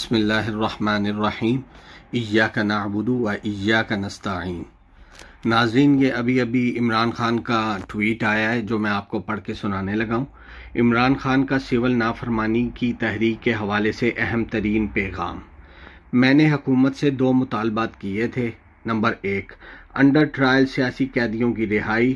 بسم اللہ الرحمن الرحیم ایاک نعبد و ایاک نستعین۔ ناظرین، یہ ابھی عمران خان کا ٹویٹ آیا ہے جو میں آپ کو پڑھ کے سنانے لگا ہوں۔ عمران خان کا سول نافرمانی کی تحریک کے حوالے سے اہم ترین پیغام۔ میں نے حکومت سے 2 مطالبات کیے تھے۔ نمبر 1، انڈر ٹرائل سیاسی قیدیوں کی رہائی۔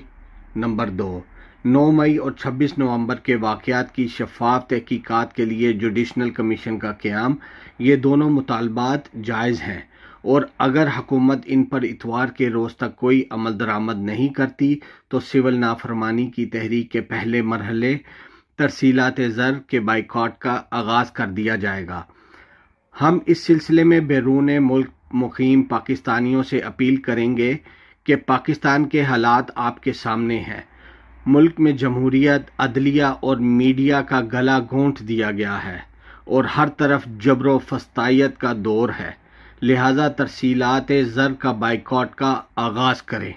نمبر 2، 9 مئی اور 26 نومبر کے واقعات کی شفاف تحقیقات کے لیے جوڈیشنل کمیشن کا قیام۔ یہ دونوں مطالبات جائز ہیں، اور اگر حکومت ان پر اتوار کے روز تک کوئی عمل درآمد نہیں کرتی تو سول نافرمانی کی تحریک کے پہلے مرحلے ترسیلات زر کے بائیکاٹ کا آغاز کر دیا جائے گا۔ ہم اس سلسلے میں بیرون ملک مقیم پاکستانیوں سے اپیل کریں گے کہ پاکستان کے حالات آپ کے سامنے ہیں۔ ملک میں جمہوریت، عدلیہ اور میڈیا کا گلا گھونٹ دیا گیا ہے اور ہر طرف جبر و فسطائیت کا دور ہے، لہذا ترسیلات زر کا بائیکاٹ کا آغاز کریں۔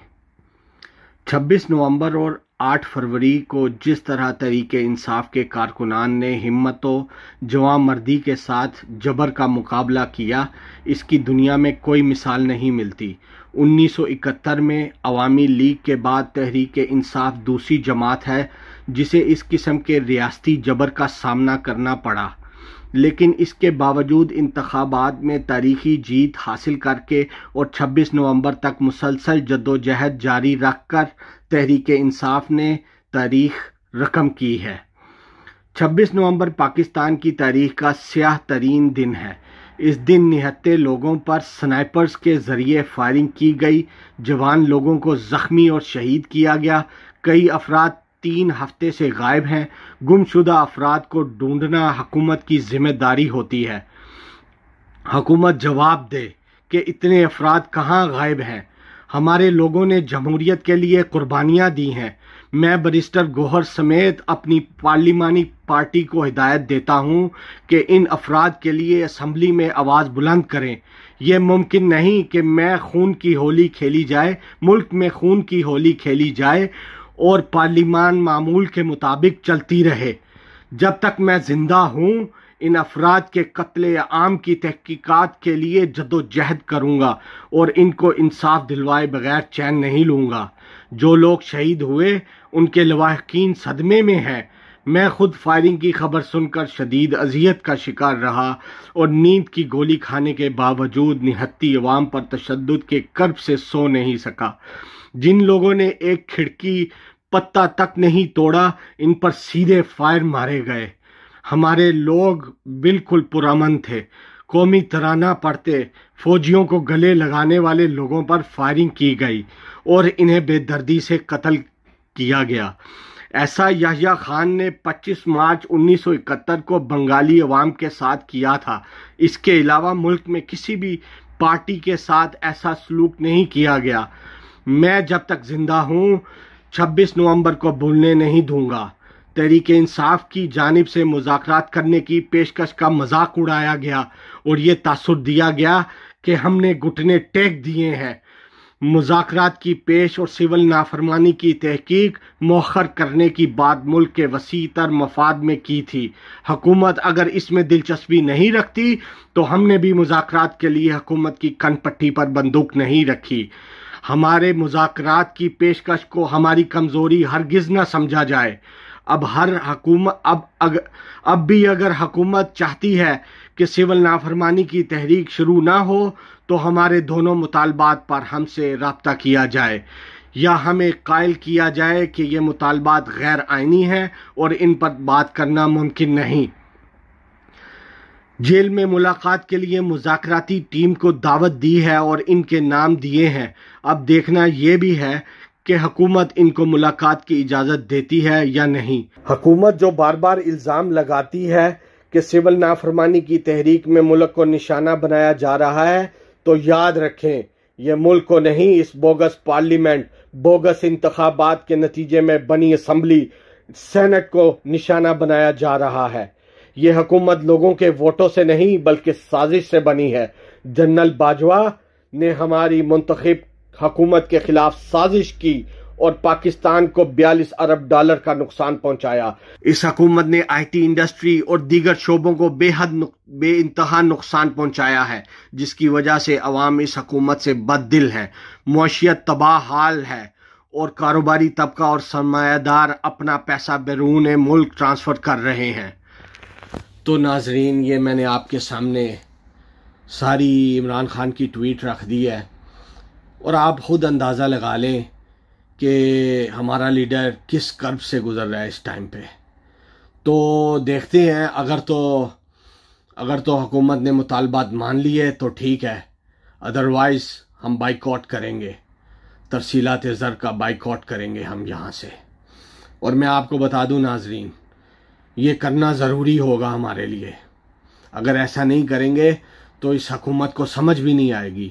26 نومبر اور 8 فروری کو جس طرح تحریک انصاف کے کارکنان نے ہمت و جواں مردی کے ساتھ جبر کا مقابلہ کیا، اس کی دنیا میں کوئی مثال نہیں ملتی۔ 1971 میں عوامی لیگ کے بعد تحریک انصاف دوسری جماعت ہے جسے اس قسم کے ریاستی جبر کا سامنا کرنا پڑا، لیکن اس کے باوجود انتخابات میں تاریخی جیت حاصل کر کے اور 26 نومبر تک مسلسل جدوجہد جاری رکھ کر تحریک انصاف نے تاریخ رقم کی ہے۔ 26 نومبر پاکستان کی تاریخ کا سیاہ ترین دن ہے۔ اس دن نہتے لوگوں پر سنائپرز کے ذریعے فائرنگ کی گئی، جوان لوگوں کو زخمی اور شہید کیا گیا، کئی افراد 3 ہفتے سے غائب ہیں۔ گم شدہ افراد کو ڈھونڈنا حکومت کی ذمہ داری ہوتی ہے۔ حکومت جواب دے کہ اتنے افراد کہاں غائب ہیں۔ ہمارے لوگوں نے جمہوریت کے لیے قربانیاں دی ہیں۔ میں بیرسٹر گوہر سمیت اپنی پارلیمانی پارٹی کو ہدایت دیتا ہوں کہ ان افراد کے لیے اسمبلی میں آواز بلند کریں۔ یہ ممکن نہیں کہ میں خون کی ہولی کھیلی جائے، ملک میں خون کی ہولی کھیلی جائے اور پارلیمان معمول کے مطابق چلتی رہے۔ جب تک میں زندہ ہوں ان افراد کے قتل عام کی تحقیقات کے لیے جدوجہد کروں گا اور ان کو انصاف دلوائے بغیر چین نہیں لوں گا۔ جو لوگ شہید ہوئے ان کے لواحقین صدمے میں ہیں۔ میں خود فائرنگ کی خبر سن کر شدید اذیت کا شکار رہا اور نیند کی گولی کھانے کے باوجود نہتی عوام پر تشدد کے کرب سے سو نہیں سکا۔ جن لوگوں نے ایک کھڑکی پتہ تک نہیں توڑا، ان پر سیدھے فائر مارے گئے۔ ہمارے لوگ بالکل پرامن تھے، قومی ترانہ پڑھتے، فوجیوں کو گلے لگانے والے لوگوں پر فائرنگ کی گئی اور انہیں بے دردی سے قتل کیا گیا۔ ایسا یحییٰ خان نے 25 مارچ 1971 کو بنگالی عوام کے ساتھ کیا تھا۔ اس کے علاوہ ملک میں کسی بھی پارٹی کے ساتھ ایسا سلوک نہیں کیا گیا۔ میں جب تک زندہ ہوں 26 نومبر کو بھولنے نہیں دوں گا۔ تحریک انصاف کی جانب سے مذاکرات کرنے کی پیشکش کا مذاق اڑایا گیا اور یہ تاثر دیا گیا کہ ہم نے گھٹنے ٹیک دیے ہیں۔ مذاکرات کی پیش اور سول نافرمانی کی تحقیق مؤخر کرنے کی بات ملک کے وسیع تر مفاد میں کی تھی۔ حکومت اگر اس میں دلچسپی نہیں رکھتی تو ہم نے بھی مذاکرات کے لیے حکومت کی کن پٹی پر بندوق نہیں رکھی۔ ہمارے مذاکرات کی پیشکش کو ہماری کمزوری ہرگز نہ سمجھا جائے۔ اب بھی اگر حکومت چاہتی ہے کہ سول نافرمانی کی تحریک شروع نہ ہو تو ہمارے دونوں مطالبات پر ہم سے رابطہ کیا جائے، یا ہمیں قائل کیا جائے کہ یہ مطالبات غیر آئینی ہیں اور ان پر بات کرنا ممکن نہیں۔ جیل میں ملاقات کے لیے مذاکراتی ٹیم کو دعوت دی ہے اور ان کے نام دیے ہیں۔ اب دیکھنا یہ بھی ہے کہ حکومت ان کو ملاقات کی اجازت دیتی ہے یا نہیں۔ حکومت جو بار بار الزام لگاتی ہے کہ سول نافرمانی کی تحریک میں ملک کو نشانہ بنایا جا رہا ہے، تو یاد رکھیں یہ ملک کو نہیں، اس بوگس پارلیمنٹ، بوگس انتخابات کے نتیجے میں بنی اسمبلی، سینٹ کو نشانہ بنایا جا رہا ہے۔ یہ حکومت لوگوں کے ووٹوں سے نہیں بلکہ سازش سے بنی ہے۔ جنرل باجوہ نے ہماری منتخب حکومت کے خلاف سازش کی اور پاکستان کو 42 ارب ڈالر کا نقصان پہنچایا۔ اس حکومت نے آئی ٹی انڈسٹری اور دیگر شعبوں کو بے انتہا نقصان پہنچایا ہے، جس کی وجہ سے عوام اس حکومت سے بد دل ہے، معیشت تباہ حال ہے اور کاروباری طبقہ اور سرمایہ دار اپنا پیسہ بیرون ملک ٹرانسفر کر رہے ہیں۔ تو ناظرین، یہ میں نے آپ کے سامنے ساری عمران خان کی ٹویٹ رکھ دی ہے، اور آپ خود اندازہ لگا لیں کہ ہمارا لیڈر کس کرب سے گزر رہا ہے اس ٹائم پہ۔ تو دیکھتے ہیں، اگر تو حکومت نے مطالبات مان لیے تو ٹھیک ہے، ادروائز ہم بائیکاٹ کریں گے، ترسیلات زر کا بائیکاٹ کریں گے ہم یہاں سے۔ اور میں آپ کو بتا دوں ناظرین، یہ کرنا ضروری ہوگا ہمارے لیے۔ اگر ایسا نہیں کریں گے تو اس حکومت کو سمجھ بھی نہیں آئے گی